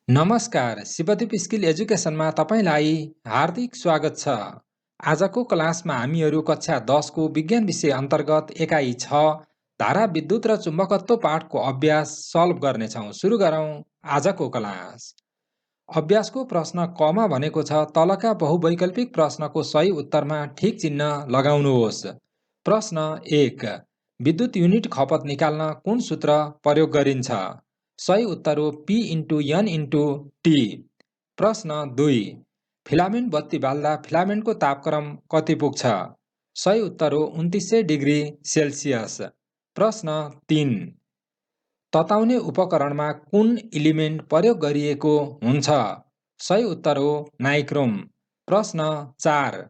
नमस्कार, शिवदीप स्किल एजुकेसनमा तपाईँलाई हार्दिक स्वागत छ। आजको क्लासमा हामीहरू कक्षा 10 को विज्ञान विषय अन्तर्गत एकाइ 6 धारा विद्युत र चुम्बकत्व पाठको अभ्यास सल्भ गर्नेछौँ। सुरु गरौँ आजको क्लास। अभ्यासको प्रश्न कमा भनेको छ तलका बहुवैकल्पिक प्रश्नको सही उत्तरमा ठिक चिन्ह लगाउनुहोस्। प्रश्न 1, विद्युत युनिट खपत निकाल्न कुन सूत्र प्रयोग गरिन्छ? सही उत्तर हो P into N into T। प्रश्न 2, फिलामेन्ट बत्ती बाल्दा फिलामेन्टको तापक्रम कति पुग्छ? सही उत्तर हो 2900 डिग्री सेल्सियस। प्रश्न 3, तताउने उपकरणमा कुन इलिमेन्ट प्रयोग गरिएको हुन्छ? सही उत्तर हो नाइक्रोम। प्रश्न 4,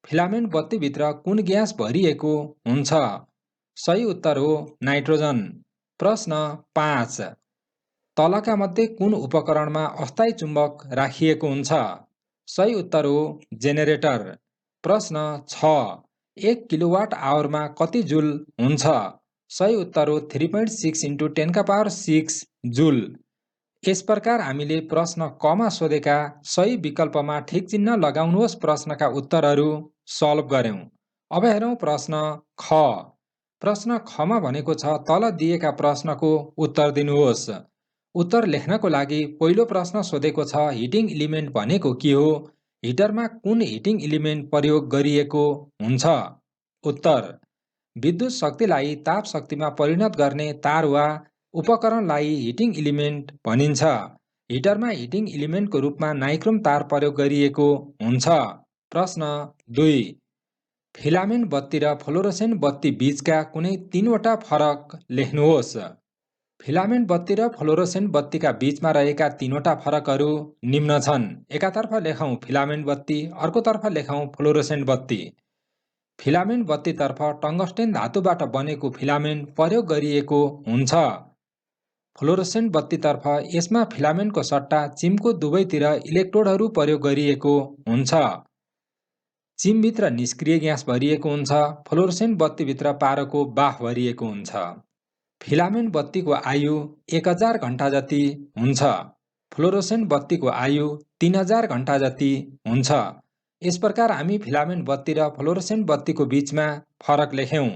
फिलामेन्ट बत्तीभित्र कुन ग्यास भरिएको हुन्छ? सही उत्तर हो नाइट्रोजन। प्रश्न 5, तलका मध्ये कुन उपकरणमा अस्थायी चुम्बक राखिएको हुन्छ? सही उत्तर हो जेनेरेटर। प्रश्न 6, 1 किलोवाट आवरमा कति जुल हुन्छ? सही उत्तर हो 3.6 इन्टु 10⁶ जुल। यस प्रकार हामीले प्रश्न कमा सोधेका सही विकल्पमा ठिक चिन्ह लगाउनुहोस् प्रश्नका उत्तरहरू सल्भ गर्यौं। अब हेरौं प्रश्न ख। प्रश्न खमा भनेको छ तल दिएका प्रश्नको उत्तर दिनुहोस्। उत्तर लेख्नको लागि पहिलो प्रश्न सोधेको छ हिटिङ इलिमेन्ट भनेको के हो? हिटरमा कुन हिटिङ इलिमेन्ट प्रयोग गरिएको हुन्छ? उत्तर, विद्युत शक्तिलाई ताप शक्तिमा परिणत गर्ने तार वा उपकरणलाई हिटिङ इलिमेन्ट भनिन्छ। हिटरमा हिटिङ इलिमेन्टको रूपमा नाइक्रोम तार प्रयोग गरिएको हुन्छ। प्रश्न 2, फिलामेन्ट बत्ती र फ्लोरोसेन्ट बत्ती बीचका कुनै 3वटा फरक लेख्नुहोस्। फिलामेन्ट बत्ती र फ्लोरोसेन्ट बत्तीका बीचमा रहेका 3वटा फरकहरू निम्न छन्। एकातर्फ लेखौं फिलामेन्ट बत्ती, अर्कोतर्फ लेखौं फ्लोरोसेन्ट बत्ती। फिलामेन्ट बत्तीतर्फ टंगस्टेन धातुबाट बनेको फिलामेन्ट प्रयोग गरिएको हुन्छ। फ्लोरोसेन्ट बत्तीतर्फ यसमा फिलामेन्टको सट्टा चिमको दुवैतिर इलेक्ट्रोडहरू प्रयोग गरिएको हुन्छ। चिमभित्र निष्क्रिय ग्यास भरिएको हुन्छ। फ्लोरोसेन्ट बत्तीभित्र पारोको बाफ भरिएको हुन्छ। फिलामेन्ट बत्तीको आयु 1000 घण्टा जति हुन्छ। फ्लोरोसेन्ट बत्तीको आयु 3000 घण्टा जति हुन्छ। यस प्रकार हामी फिलामेन्ट बत्ती र फ्लोरोसेन्ट बत्तीको बीचमा फरक लेख्यौं।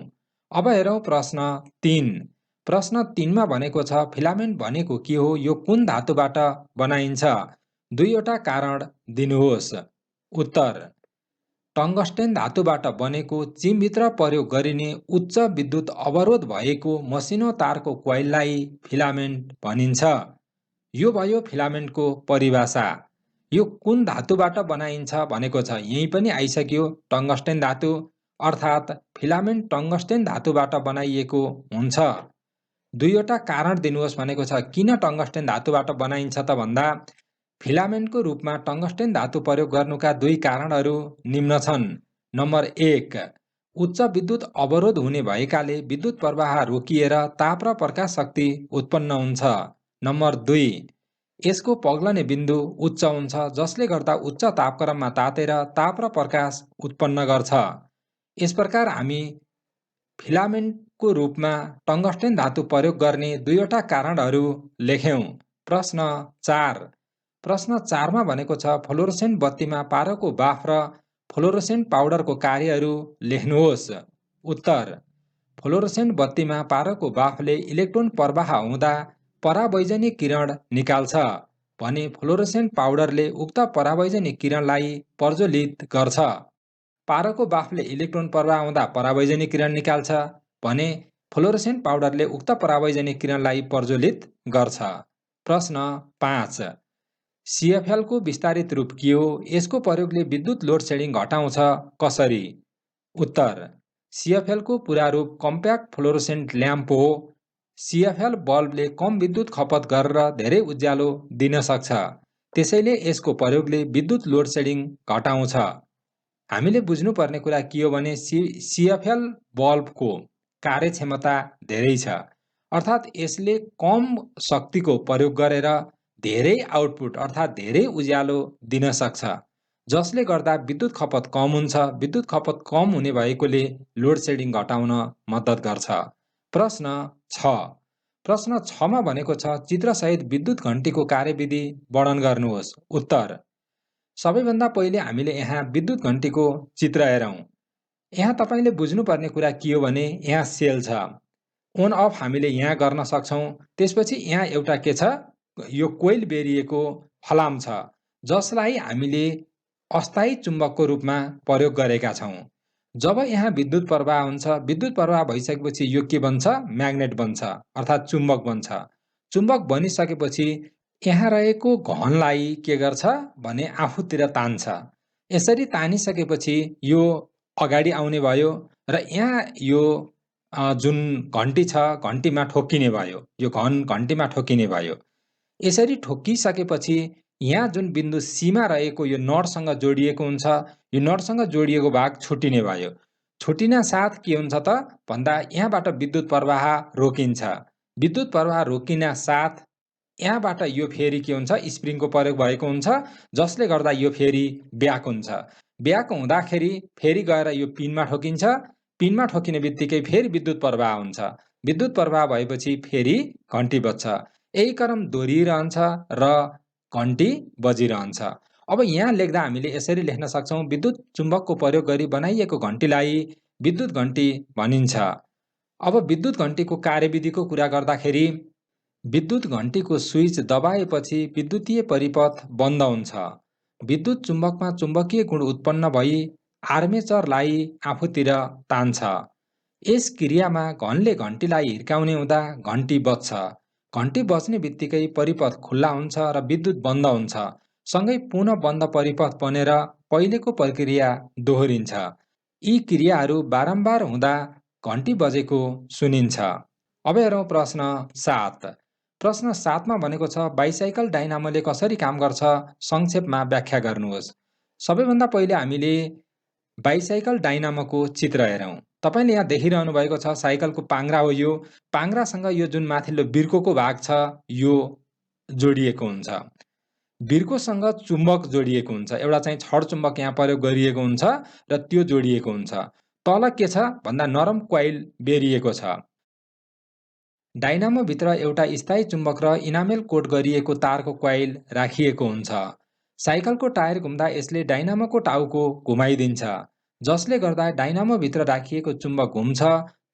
अब हेरौं प्रश्न 3। प्रश्न 3 मा भनेको छ फिलामेन्ट भनेको के हो? यो कुन धातुबाट बनाइन्छ? 2वटा कारण दिनुहोस्। उत्तर, टंगस्टेन धातुबाट बनेको चिमभित्र प्रयोग गरिने उच्च विद्युत अवरोध भएको मसिनो तारको कोइललाई फिलामेन्ट भनिन्छ। यो भयो फिलामेन्टको परिभाषा। यो कुन धातुबाट बनाइन्छ भनेको छ, यही पनि आइसक्यो टंगस्टेन धातु, अर्थात् फिलामेन्ट टंगस्टेन धातुबाट बनाइएको हुन्छ। 2वटा कारण दिनुहोस् भनेको छ। किन टंगस्टेन धातुबाट बनाइन्छ त भन्दा फिलामेन्टको रूपमा टंगस्टेन धातु प्रयोग गर्नुका 2 कारणहरू निम्न छन्। नम्बर 1, उच्च विद्युत अवरोध हुने भएकाले विद्युत प्रवाह रोकिएर ताप र प्रकाश शक्ति उत्पन्न हुन्छ। नम्बर 2, यसको पग्लने बिन्दु उच्च हुन्छ जसले गर्दा उच्च तापक्रममा तातेर ताप र प्रकाश उत्पन्न गर्छ। यस प्रकार हामी फिलामेन्टको रूपमा टंगस्टेन धातु प्रयोग गर्ने 2वटा कारणहरू लेख्यौं। प्रश्न 4। प्रश्न 4 मा भनेको छ फ्लोरोसेन्ट बत्तीमा पारोको बाफ र फ्लोरोसेन्ट पाउडरको कार्यहरू लेख्नुहोस्। उत्तर, फ्लोरोसेन्ट बत्तीमा पारोको बाफले इलेक्ट्रोन प्रवाह हुँदा परावैजनिक किरण निकाल्छ भने फ्लोरोसेन्ट पाउडरले उक्त परावैजनिक किरणलाई प्रज्वलित गर्छ। पारोको बाफले इलेक्ट्रोन प्रवाह हुँदा परावैजनिक किरण निकाल्छ भने फ्लोरोसेन्ट पाउडरले उक्त परावैजनिक किरणलाई प्रज्वलित गर्छ। प्रश्न 5, CFL को विस्तारित रूप के हो? यसको प्रयोगले विद्युत लोड सेडिङ घटाउँछ कसरी? उत्तर, CFL को पूरा रूप कम्प्याक्ट फ्लोरोसेन्ट ल्याम्प हो। CFL बल्बले कम विद्युत खपत गरेर धेरै उज्यालो दिन सक्छ। त्यसैले यसको प्रयोगले विद्युत लोड सेडिङ घटाउँछ। हामीले बुझ्नुपर्ने कुरा के हो भने CFL बल्बको कार्यक्षमता धेरै छ, अर्थात् यसले कम शक्तिको प्रयोग गरेर धेरै आउटपुट अर्थात् धेरै उज्यालो दिन सक्छ, जसले गर्दा विद्युत खपत कम हुन्छ। विद्युत खपत कम हुने भएकोले लोड सेडिङ घटाउन मद्दत गर्छ। प्रश्न 6, प्रश्न 6 मा भनेको छ चित्रसहित विद्युत घण्टीको कार्यविधि वर्णन गर्नुहोस्। उत्तर: सबैभन्दा पहिले हामीले यहाँ विद्युत घण्टीको चित्र हेरौँ। यहाँ तपाईले बुझ्नुपर्ने कुरा के हो भने यहाँ सेल छ। अन अफ हामीले यहाँ गर्न सक्छौँ। त्यसपछि यहाँ एउटा के छ, यो कोइल बेरिएको फलाम छ, जसलाई हामीले अस्थायी चुम्बकको रूपमा प्रयोग गरेका छौँ। जब यहाँ विद्युत प्रवाह हुन्छ, विद्युत प्रवाह भइसकेपछि यो के बन्छ, म्याग्नेट बन्छ, अर्थात् चुम्बक बन्छ। चुम्बक बनिसकेपछि यहाँ रहेको घनलाई के गर्छ भने आफूतिर तान्छ। यसरी तानिसकेपछि यो अगाडि आउने भयो र यहाँ यो जुन घण्टी छ घण्टीमा ठोक्किने भयो, यो घण्टीमा ठोक्किने भयो। यसरी ठोक्किसकेपछि यहाँ जुन बिन्दु सीमा रहेको यो नटसँग जोडिएको हुन्छ, यो नटसँग जोडिएको भाग छुट्टिने भयो। छुट्टिन साथ के हुन्छ त भन्दा यहाँबाट विद्युत प्रवाह रोकिन्छ। विद्युत प्रवाह रोकिन साथ यहाँबाट यो फेरि के हुन्छ, स्प्रिङको प्रयोग भएको हुन्छ, जसले गर्दा यो फेरि ब्याक हुन्छ। ब्याक हुँदाखेरि फेरि गएर यो पिनमा ठोकिन्छ। पिनमा ठोकिने बित्तिकै फेरि विद्युत प्रवाह हुन्छ। विद्युत प्रवाह भएपछि फेरि घण्टी बज्छ। यही क्रम दोहोरिरहन्छ र घण्टी बजिरहन्छ। अब यहाँ लेख्दा हामीले यसरी लेख्न सक्छौँ, विद्युत चुम्बकको प्रयोग गरी बनाइएको घण्टीलाई विद्युत घण्टी भनिन्छ। अब विद्युत घण्टीको कार्यविधिको कुरा गर्दाखेरि विद्युत घण्टीको स्विच दबाएपछि विद्युतीय परिपथ बन्द हुन्छ। विद्युत चुम्बकमा चुम्बकीय गुण उत्पन्न भई आर्मेचरलाई आफूतिर तान्छ। यस क्रियामा घनले घण्टीलाई हिर्काउने हुँदा घण्टी बज्छ। घण्टी बज्ने बित्तिकै परिपथ खुल्ला हुन्छ र विद्युत बन्द हुन्छ। सँगै पुनः बन्द परिपथ बनेर पहिलेको प्रक्रिया दोहोरिन्छ। यी क्रियाहरू बारम्बार हुँदा घण्टी बजेको सुनिन्छ। अब हेरौँ प्रश्न 7। प्रश्न 7 मा भनेको छ बाइसाइकल डाइनामोले कसरी काम गर्छ, संक्षेपमा व्याख्या गर्नुहोस्। सबैभन्दा पहिले हामीले बाइसाइकल डाइनामोको चित्र हेरौँ। तपाईले यहाँ देखिरहनु भएको छ साइकलको पाङ्ग्रा हो यो। पाङ्ग्रासँग यो जुन माथिल्लो बिर्कोको भाग छ यो जोडिएको हुन्छ। बिर्कोसँग चुम्बक जोडिएको हुन्छ। एउटा चाहिँ छड चुम्बक यहाँ प्रयोग गरिएको हुन्छ र त्यो जोडिएको हुन्छ। तल के छ भन्दा नरम कोइल बेरिएको छ। डाइनामोभित्र एउटा स्थायी चुम्बक र इनामेल कोट गरिएको तारको कोइल राखिएको हुन्छ। साइकलको टायर घुम्दा यसले डाइनामोको टाउको घुमाइदिन्छ, जसले गर्दा डाइनामोभित्र राखिएको चुम्बक घुम्छ।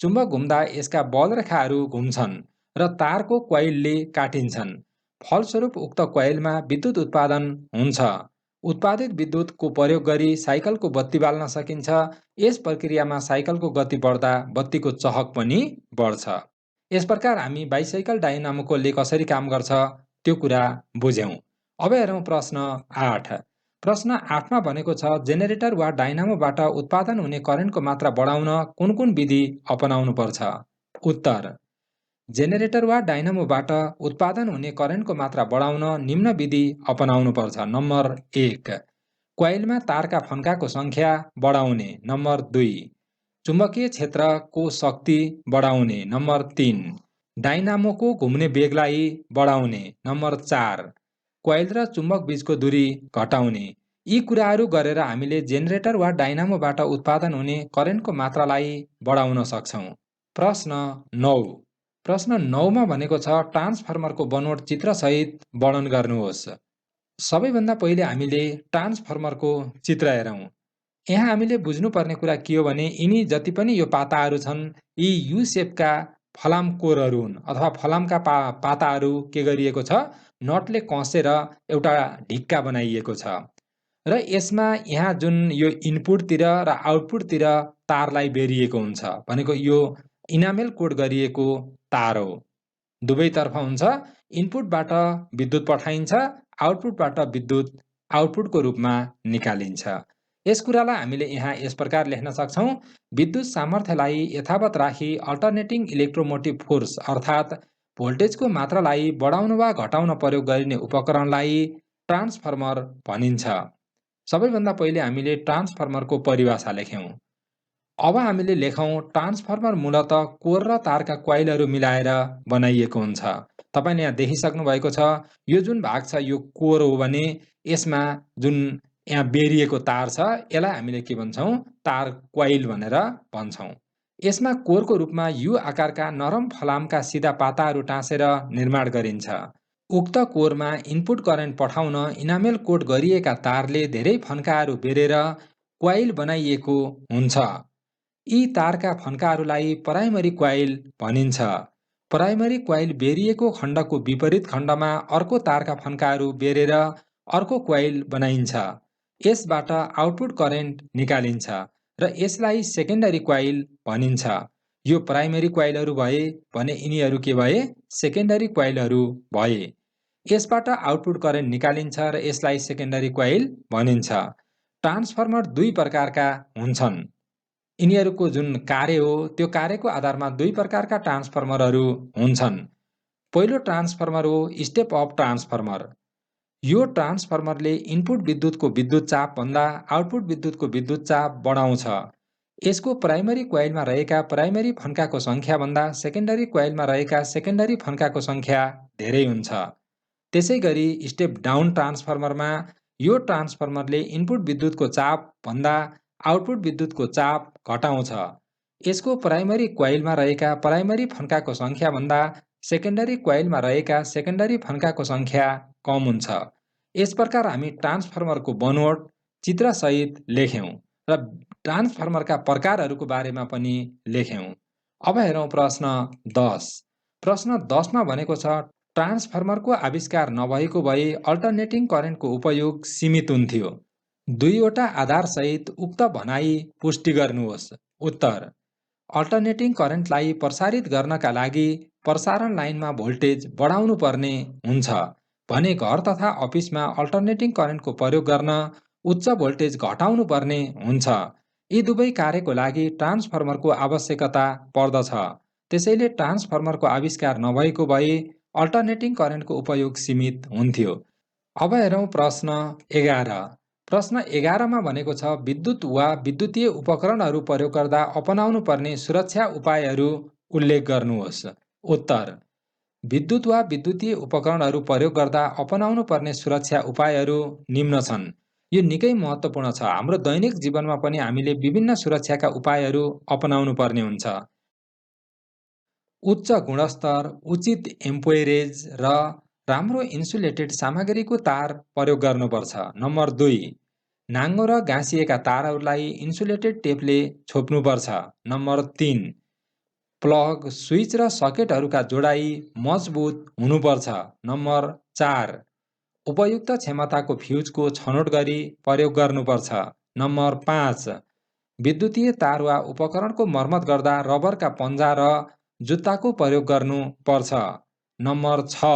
चुम्बक घुम्दा यसका बलरेखाहरू घुम्छन् र तारको कोइलले काटिन्छन्। फलस्वरूप उक्त कोइलमा विद्युत उत्पादन हुन्छ। उत्पादित विद्युतको प्रयोग गरी साइकलको बत्ती बाल्न सकिन्छ। यस प्रक्रियामा साइकलको गति बढ्दा बत्तीको चहक पनि बढ्छ। यस प्रकार हामी बाइसाइकल डाइनामोले कसरी काम गर्छ त्यो कुरा बुझ्यौँ। अब हेरौँ प्रश्न 8। प्रश्न 8 मा भनेको छ जेनेरेटर वा डाइनामोबाट उत्पादन हुने करेन्टको मात्रा बढाउन कुन कुन विधि अपनाउनु पर्छ। उत्तर: जेनेरेटर वा डाइनामोबाट उत्पादन हुने करेन्टको मात्रा बढाउन निम्न विधि अपनाउनु पर्छ। नम्बर 1, कोइलमा तारका फन्काको संख्या बढाउने। नम्बर 2, चुम्बकीय क्षेत्रको शक्ति बढाउने। नम्बर 3, डाइनामोको घुम्ने वेगलाई बढाउने। नम्बर 4, कोइल र चुम्बक बीचको दूरी घटाउने। यी कुराहरू गरेर हामीले जेनेरेटर वा डाइनामोबाट उत्पादन हुने करेन्टको मात्रालाई बढाउन सक्छौँ। प्रश्न 9। प्रश्न 9 मा भनेको छ ट्रान्सफर्मरको बनोट चित्रसहित वर्णन गर्नुहोस्। सबैभन्दा पहिले हामीले ट्रान्सफर्मरको चित्र हेरौँ। यहाँ हामीले बुझ्नुपर्ने कुरा के हो भने यिनी जति पनि यो पाताहरू छन् यी यु सेपका फलाम कोरहरू हुन् अथवा फलामका पाताहरू के गरिएको छ नटले कसेर एउटा ढिक्का बनाइएको छ र यसमा यहाँ जुन यो इनपुटतिर र आउटपुटतिर तारलाई बेरिएको हुन्छ भनेको यो इनामेल कोट गरिएको तार हो। दुवैतर्फ हुन्छ। इनपुटबाट विद्युत पठाइन्छ, आउटपुटबाट विद्युत आउटपुटको रूपमा निकालिन्छ। यस कुरालाई हामीले यहाँ यस प्रकार लेख्न सक्छौँ, विद्युत सामर्थ्यलाई यथावत राखी अल्टरनेटिङ इलेक्ट्रोमोटिभ फोर्स अर्थात् भोल्टेजको मात्रालाई बढाउन वा घटाउन प्रयोग गरिने उपकरणलाई ट्रान्सफर्मर भनिन्छ। सबैभन्दा पहिले हामीले ट्रान्सफर्मरको परिभाषा लेख्यौँ। अब हामीले लेखौँ ट्रान्सफर्मर मूलतः कोर र तारका कोइलहरू मिलाएर बनाइएको हुन्छ। तपाईले यहाँ देखिसक्नु भएको छ यो जुन भाग छ यो कोर हो भने यसमा जुन यहाँ बेरिएको तार छ यसलाई हामीले के भन्छौँ तार कोइल भनेर भन्छौँ। यसमा कोरको रूपमा यु आकारका नरम फलामका सिधा पाताहरू टाँसेर निर्माण गरिन्छ। उक्त कोरमा इनपुट करेन्ट पठाउन इनामेल कोट गरिएका तारले धेरै फन्काहरू बेरेर क्वाइल बनाइएको हुन्छ। यी तारका फन्काहरूलाई प्राइमरी क्वाइल भनिन्छ। प्राइमरी क्वाइल बेरिएको खण्डको विपरीत खण्डमा अर्को तारका फन्काहरू बेरेर अर्को क्वाइल बनाइन्छ। यसबाट आउटपुट करेन्ट निकालिन्छ र यसलाई सेकेन्डरी क्वाइल भनिन्छ। यो प्राइमरी क्वाइलहरू भए भने यिनीहरू के भए? सेकेन्डरी क्वाइलहरू भए। यसबाट आउटपुट करेन्ट निकालिन्छ र यसलाई सेकेन्डरी क्वाइल भनिन्छ। ट्रान्सफर्मर दुई प्रकारका हुन्छन्। यिनीहरूको जुन कार्य हो त्यो कार्यको आधारमा दुई प्रकारका ट्रान्सफर्मरहरू हुन्छन्। पहिलो ट्रान्सफर्मर हो स्टेप अप ट्रान्सफर्मर। यो ट्रान्सफर्मरले इनपुट विद्युतको विद्युत चाप भन्दा आउटपुट विद्युतको विद्युत चाप बढाउँछ। यसको प्राइमरी क्वाइलमा रहेका प्राइमरी फन्काको संख्या भन्दा सेकेन्डरी क्वाइलमा रहेका सेकेन्डरी फन्काको संख्या धेरै हुन्छ। त्यसैगरी स्टेप डाउन ट्रान्सफर्मरमा यो ट्रान्सफर्मरले इनपुट विद्युतको चाप भन्दा आउटपुट विद्युतको चाप घटाउँछ। यसको प्राइमरी क्वाइलमा रहेका प्राइमरी फन्काको संख्या भन्दा सेकेन्डरी क्वाइलमा रहेका सेकेन्डरी फन्काको संख्या कम हुन्छ। यस प्रकार हामी ट्रान्सफर्मरको बनोट चित्रसहित लेख्यौं र ट्रान्सफर्मरका प्रकारहरूको बारेमा पनि लेख्यौं। अब हेरौं प्रश्न 10। प्रश्न 10 मा भनेको छ ट्रान्सफर्मरको आविष्कार नभएको भए अल्टरनेटिङ करेन्टको उपयोग सीमित हुन्थ्यो। दुईवटा आधारसहित उक्त भनाइ पुष्टि गर्नुहोस्। उत्तर: अल्टरनेटिङ करेन्टलाई प्रसारित गर्नका लागि प्रसारण लाइनमा भोल्टेज बढाउनु पर्ने हुन्छ भने घर तथा अफिसमा अल्टरनेटिङ करेन्टको प्रयोग गर्न उच्च भोल्टेज घटाउनु पर्ने हुन्छ। यी दुवै कार्यको लागि ट्रान्सफर्मरको आवश्यकता पर्दछ। त्यसैले ट्रान्सफर्मरको आविष्कार नभएको भए अल्टरनेटिङ करेन्टको उपयोग सीमित हुन्थ्यो। अब हेरौं प्रश्न 11। प्रश्न 11 मा भनेको छ विद्युत वा विद्युतीय उपकरणहरू प्रयोग गर्दा अपनाउनु पर्ने सुरक्षा उपायहरू उल्लेख गर्नुहोस्। उत्तर: विद्युत वा विद्युतीय उपकरणहरू प्रयोग गर्दा अपनाउनु पर्ने सुरक्षा उपायहरू निम्न छन्। यो निकै महत्त्वपूर्ण छ। हाम्रो दैनिक जीवनमा पनि हामीले विभिन्न सुरक्षाका उपायहरू अपनाउनु पर्ने हुन्छ। उच्च गुणस्तर, उचित एम्पेरेज र राम्रो इन्सुलेटेड सामग्रीको तार प्रयोग गर्नुपर्छ। नम्बर 2, नाङ्गो र गाँसिएका तारहरूलाई इन्सुलेटेड टेपले छोप्नुपर्छ। नम्बर 3, प्लग, स्विच र सकेटहरूका जोडाई मजबुत हुनुपर्छ। नम्बर 4, उपयुक्त क्षमताको फ्युजको छनौट गरी प्रयोग गर्नुपर्छ। नम्बर 5, विद्युतीय तार वा उपकरणको मर्मत गर्दा रबरका पन्जा र जुत्ताको प्रयोग गर्नुपर्छ। नम्बर 6,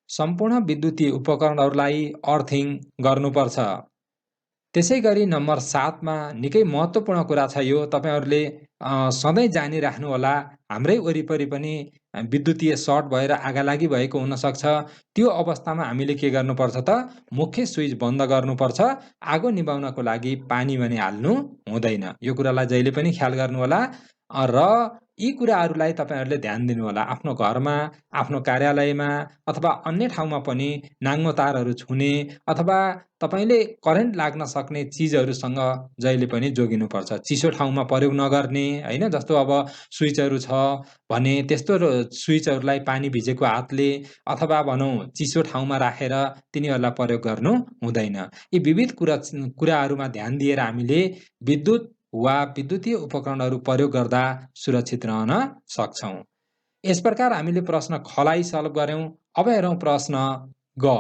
सम्पूर्ण विद्युतीय उपकरणहरूलाई अर्थिङ गर्नुपर्छ। त्यसैगरी नम्बर 7 मा निकै महत्त्वपूर्ण कुरा छ। यो तपाईहरुले सधैँ जानिराख्नु होला। हाम्रै वरिपरि पनि विद्युतीय सर्ट भएर आगालागी भएको हुन सक्छ। त्यो अवस्थामा हामीले के गर्नुपर्छ त? मुख्य स्विच बन्द गर्नुपर्छ। आगो निभाउनको लागि पानी भने हाल्नु हुँदैन। यो कुरालाई जहिले पनि ख्याल गर्नु होला र यी कुराहरूलाई तपाईहरुले ध्यान दिनु होला। आफ्नो घरमा, आफ्नो कार्यालयमा अथवा अन्य ठाउँमा पनि नाङ्गो तारहरू छुने अथवा तपाईले करेन्ट लाग्न सक्ने चीजहरुसँग जहिले पनि जोगिनुपर्छ। चिसो ठाउँमा प्रयोग नगर्ने, हैन? जस्तो अब स्विचहरु छ भने त्यस्तो स्विचहरुलाई पानी भिजेको हातले अथवा भनौं चिसो ठाउँमा राखेर तिनीहरुलाई प्रयोग गर्नु हुँदैन। यी विविध कुराहरुमा ध्यान दिएर हामीले विद्युत वा विद्युतीय उपकरणहरू प्रयोग गर्दा सुरक्षित रहन सक्छौं। यस प्रकार हामीले प्रश्न ख लाई सल्भ गर्यौं। अब हेरौं प्रश्न ग।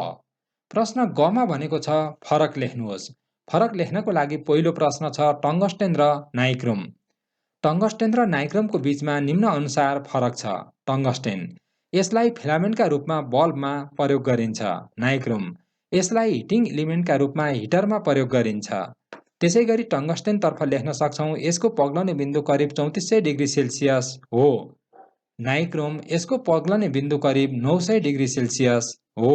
प्रश्न ग मा भनेको छ फरक लेख्नुहोस्। फरक लेख्नको लागि पहिलो प्रश्न छ टंगस्टेन र नाइक्रोम। टंगस्टेन र नाइक्रोमको बीचमा निम्न अनुसार फरक छ। टंगस्टेन, यसलाई फिलामेन्टका रूपमा बल्बमा प्रयोग गरिन्छ। नाइक्रोम, यसलाई हिटिङ एलिमेन्टका रूपमा हिटरमा प्रयोग गरिन्छ। त्यसैगरी टंगस्टेन तर्फ लेख्न सक्छौं यसको पग्लने बिन्दु करिब 3400 डिग्री सेल्सियस हो। नाइक्रोम, यसको पग्लने बिन्दु करिब 900 डिग्री सेल्सियस हो।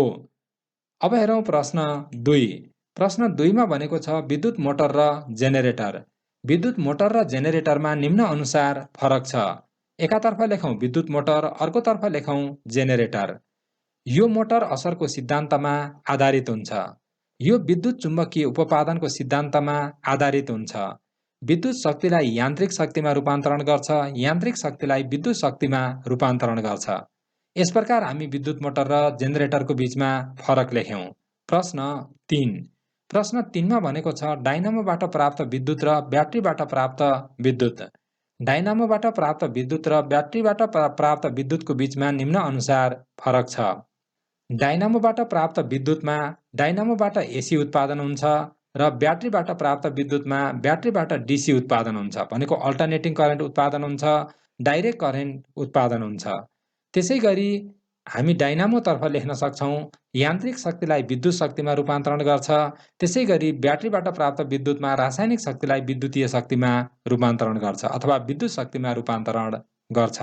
अब हेरौं प्रश्न 2। प्रश्न 2 मा भनेको छ विद्युत मोटर र जेनेरेटर। विद्युत मोटर र जेनेरेटरमा निम्न अनुसार फरक छ। एकातर्फ लेखौं विद्युत मोटर, अर्कोतर्फ लेखौं जेनेरेटर। यो मोटर असरको सिद्धान्तमा आधारित हुन्छ। यो विद्युत चुम्बकीय उपादानको सिद्धान्तमा आधारित हुन्छ। विद्युत शक्तिलाई यान्त्रिक शक्तिमा रूपान्तरण गर्छ, यान्त्रिक शक्तिलाई विद्युत शक्तिमा रूपान्तरण गर्छ। यस प्रकार हामी विद्युत मोटर र जेनेरेटरको बीचमा फरक लेख्यौं। प्रश्न 3। प्रश्न 3 मा भनेको छ डाइनामोबाट प्राप्त विद्युत र ब्याट्रीबाट प्राप्त विद्युत। डाइनामोबाट प्राप्त विद्युत र ब्याट्रीबाट प्राप्त विद्युतको बीचमा निम्न अनुसार फरक छ। डाइनामोबाट प्राप्त विद्युतमा डाइनामोबाट एसी उत्पादन हुन्छ र ब्याट्रीबाट प्राप्त विद्युतमा ब्याट्रीबाट डीसी उत्पादन हुन्छ। भनेको अल्टरनेटिङ करेन्ट उत्पादन हुन्छ, डाइरेक्ट करेन्ट उत्पादन हुन्छ। त्यसै गरी हामी डाइनामोतर्फ लेख्न सक्छौं यान्त्रिक शक्तिलाई विद्युत शक्तिमा रूपान्तरण गर्छ। त्यसै गरी ब्याट्रीबाट प्राप्त विद्युतमा रासायनिक शक्तिलाई विद्युतीय शक्तिमा रूपान्तरण गर्छ अथवा विद्युत शक्तिमा रूपान्तरण गर्छ।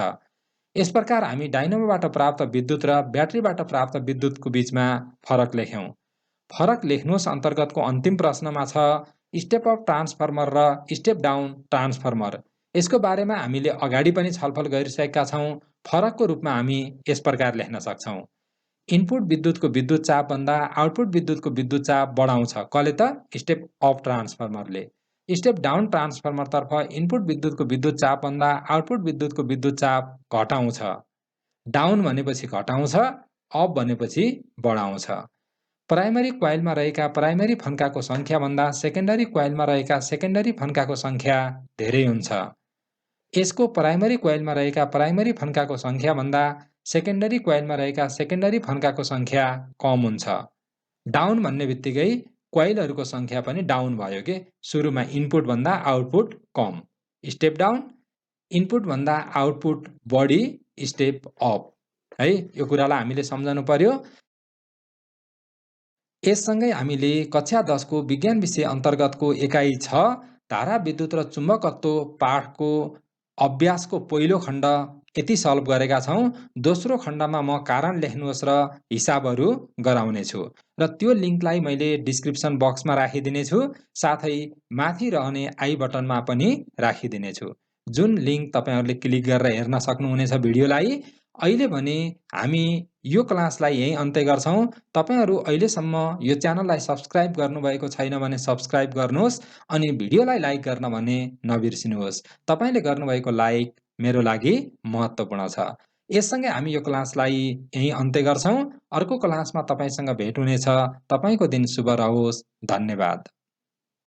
यस प्रकार हामी डाइनामोबाट प्राप्त विद्युत र ब्याट्रीबाट प्राप्त विद्युतको बीचमा फरक लेख्यौं। फरक लेख्नुहोस् अन्तर्गतको अन्तिम प्रश्नमा छ स्टेप अप ट्रान्सफर्मर र स्टेप डाउन ट्रान्सफर्मर। यसको बारेमा हामीले अगाडि पनि छलफल गरिसकेका छौं। फरकको रूपमा हामी यस प्रकार लेख्न सक्छौं। इनपुट विद्युतको विद्युत चाप भन्दा आउटपुट विद्युतको विद्युत चाप बढाउँछ। कसले त? स्टेप अप ट्रान्सफर्मरले। स्टेप डाउन ट्रान्सफर्मरतर्फ इनपुट विद्युतको विद्युत चाप भन्दा आउटपुट विद्युतको विद्युत चाप घटाउँछ। डाउन भनेपछि घटाउँछ, अप भनेपछि बढाउँछ। प्राइमरी क्वाइलमा रहेका प्राइमरी फन्काको संख्या भन्दा सेकेन्डरी क्वाइलमा रहेका सेकेन्डरी फन्काको संख्या धेरै हुन्छ। यसको प्राइमरी क्वाइलमा रहेका प्राइमरी फन्काको संख्या भन्दा सेकेन्डरी क्वाइलमा रहेका सेकेन्डरी फन्काको संख्या कम हुन्छ। डाउन भन्ने बित्तिकै क्वाइलहरूको संख्या पनि डाउन भयो के? सुरुमा इनपुट भन्दा आउटपुट कम। स्टेप डाउन इनपुट भन्दा आउटपुट बढी, स्टेप अप। है, यो कुरालाई हामीले सम्झनु पर्यो। यससँगै हामीले कक्षा 10 को विज्ञान विषय अन्तर्गतको एकाइ 6 धारा विद्युत र चुम्बकत्व पाठको अभ्यासको पहिलो खण्ड यति सल्भ गरेका छौं। दोस्रो खण्डमा म कारण लेख्नुहोस् र हिसाबहरू गराउनेछु र त्यो लिङ्कलाई मैले डिस्क्रिप्सन बक्समा राखिदिनेछु, साथै माथि रहने आई बटनमा पनि राखिदिनेछु, जुन लिङ्क तपाईहरुले क्लिक गरेर हेर्न सक्नुहुनेछ भिडियोलाई। अहिले भने हामी यो क्लासलाई यही अन्त्य गर्छौं। तपाईहरु अहिलेसम्म यो च्यानललाई सब्स्क्राइब गर्नुभएको छैन भने सब्स्क्राइब गर्नुहोस् अनि भिडियोलाई लाइक गर्न भने नबिर्सिनुहोस्। तपाईले गर्नुभएको लाइक मेरो लागि महत्त्वपूर्ण छ। यससँगै हामी यो क्लासलाई यही अन्त्य गर्छौं। अर्को क्लासमा तपाईसँग भेट हुनेछ। तपाईको दिन शुभ रहोस्। धन्यवाद।